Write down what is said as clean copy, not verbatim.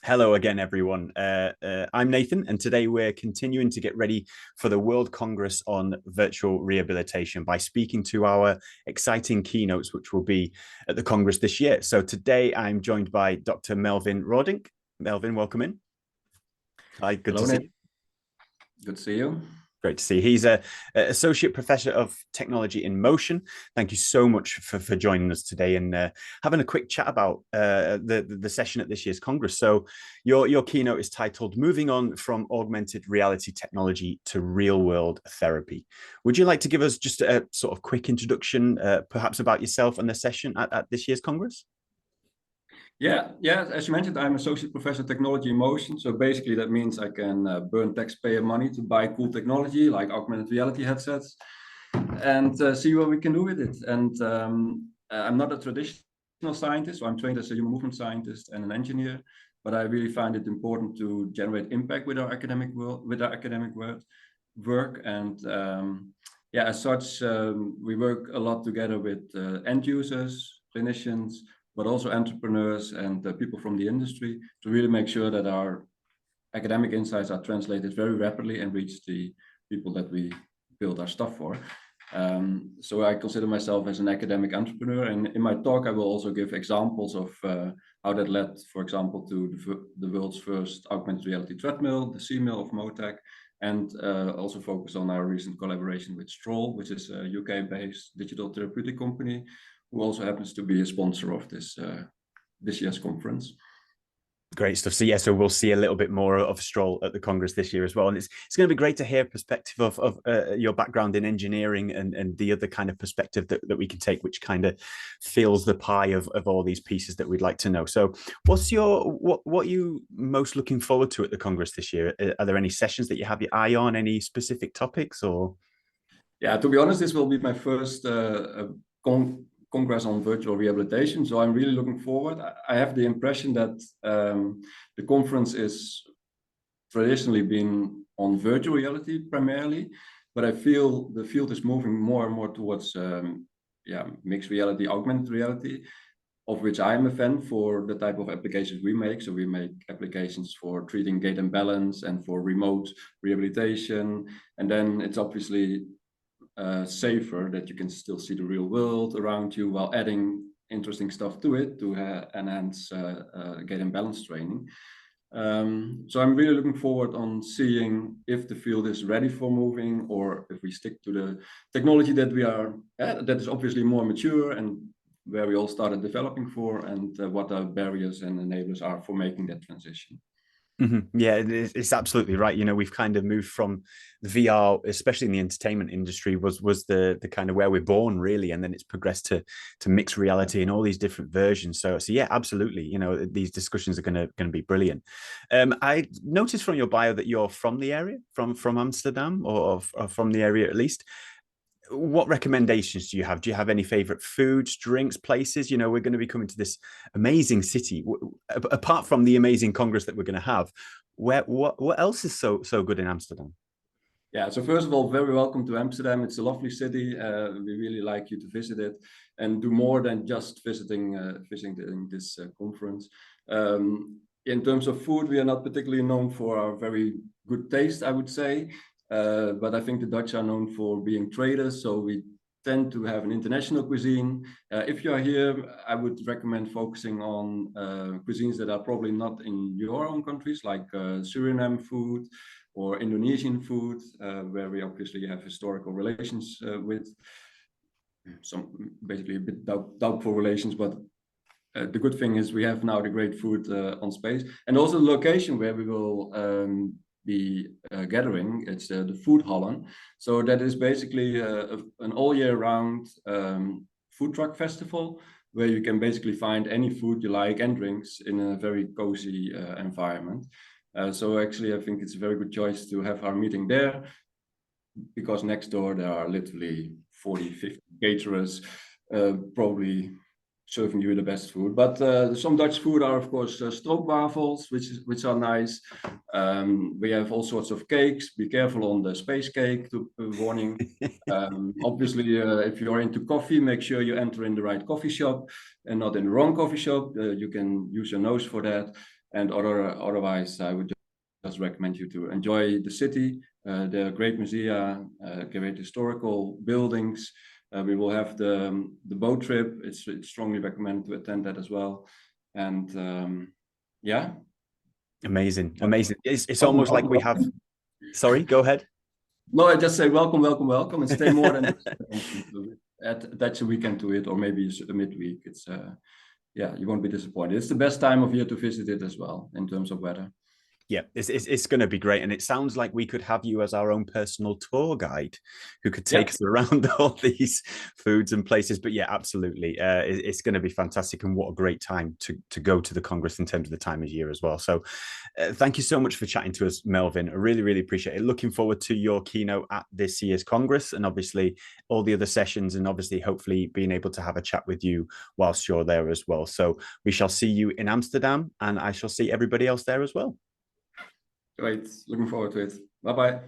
Hello again, everyone. I'm Nathan, and today we're continuing to get ready for the World Congress on Virtual Rehabilitation by speaking to our exciting keynotes, which will be at the Congress this year. So today I'm joined by Dr. Melvyn Roerdink. Melvyn, welcome in. Hi, good Hello, to see Nick. you. Good to see you. Great to see you. He's a associate professor of technology in motion. Thank you so much for joining us today and having a quick chat about the session at this year's Congress. So your keynote is titled "Moving on from augmented reality technology to real world therapy." Would you like to give us just a sort of quick introduction, perhaps about yourself and the session at this year's Congress? Yeah. As you mentioned, I'm associate professor of technology in motion. So basically, that means I can burn taxpayer money to buy cool technology like augmented reality headsets and see what we can do with it. And I'm not a traditional scientist, so I'm trained as a human movement scientist and an engineer. But I really find it important to generate impact with our academic work. And as such, we work a lot together with end users, clinicians, but also entrepreneurs and people from the industry to really make sure that our academic insights are translated very rapidly and reach the people that we build our stuff for. So I consider myself as an academic entrepreneur, and in my talk I will also give examples of how that led, for example, to the world's first augmented reality treadmill, the C-mill of Motec, and also focus on our recent collaboration with Stroll, which is a UK-based digital therapeutic company, who also happens to be a sponsor of this year's conference. Great stuff. So we'll see a little bit more of Stroll at the Congress this year as well. And it's going to be great to hear a perspective of your background in engineering and the other kind of perspective that we can take, which kind of fills the pie of all these pieces that we'd like to know. So what are you most looking forward to at the Congress this year? Are there any sessions that you have your eye on, any specific topics or? Yeah, to be honest, this will be my first Congress on virtual rehabilitation. So I'm really looking forward. I have the impression that the conference is traditionally been on virtual reality primarily, but I feel the field is moving more and more towards mixed reality, augmented reality, of which I'm a fan for the type of applications we make. So we make applications for treating gait and balance and for remote rehabilitation. And then it's obviously safer that you can still see the real world around you while adding interesting stuff to it to enhance gait and balance training. So I'm really looking forward on seeing if the field is ready for moving, or if we stick to the technology that we are that is obviously more mature and where we all started developing for, and what our barriers and enablers are for making that transition. Mm-hmm. Yeah, it's absolutely right. You know, we've kind of moved from VR, especially in the entertainment industry, was the kind of where we're born really, and then it's progressed to mixed reality and all these different versions. So yeah, absolutely. You know, these discussions are going to be brilliant. I noticed from your bio that you're from the area, from Amsterdam, or from the area at least. What recommendations do you have? Do you have any favorite foods, drinks, places? You know, we're going to be coming to this amazing city. Apart from the amazing Congress that we're going to have, what else is so good in Amsterdam? Yeah, so first of all, very welcome to Amsterdam. It's a lovely city. We really like you to visit it and do more than just visiting this conference. In terms of food, we are not particularly known for our very good taste, I would say. But I think the Dutch are known for being traders, so we tend to have an international cuisine. If you are here, I would recommend focusing on cuisines that are probably not in your own countries, like Suriname food or Indonesian food, where we obviously have historical relations with some basically a bit doubtful relations, but the good thing is we have now the great food on space, and also the location where we will be gathering. It's the Food Holland. So that is basically an all year round food truck festival where you can basically find any food you like and drinks in a very cozy environment. So actually, I think it's a very good choice to have our meeting there, because next door there are literally 40, 50 caterers, probably serving you the best food. But some Dutch food are, of course, stroopwafels, which are nice. We have all sorts of cakes. Be careful on the space cake, warning. Obviously, if you're into coffee, make sure you enter in the right coffee shop and not in the wrong coffee shop. You can use your nose for that. And otherwise, I would just recommend you to enjoy the city. There are great musea, great historical buildings. We will have the boat trip. It's strongly recommended to attend that as well. And yeah. Amazing. It's Welcome, almost like we have. Sorry, go ahead. No, I just say welcome, and stay more than attach a weekend to it, or maybe a midweek. It's yeah, you won't be disappointed. It's the best time of year to visit it as well in terms of weather. Yeah, it's going to be great. And it sounds like we could have you as our own personal tour guide who could take us around all these foods and places. But yeah, absolutely. It's going to be fantastic. And what a great time to go to the Congress in terms of the time of year as well. So thank you so much for chatting to us, Melvyn. I really, really appreciate it. Looking forward to your keynote at this year's Congress, and obviously all the other sessions, and obviously hopefully being able to have a chat with you whilst you're there as well. So we shall see you in Amsterdam, and I shall see everybody else there as well. Great. Looking forward to it. Bye-bye.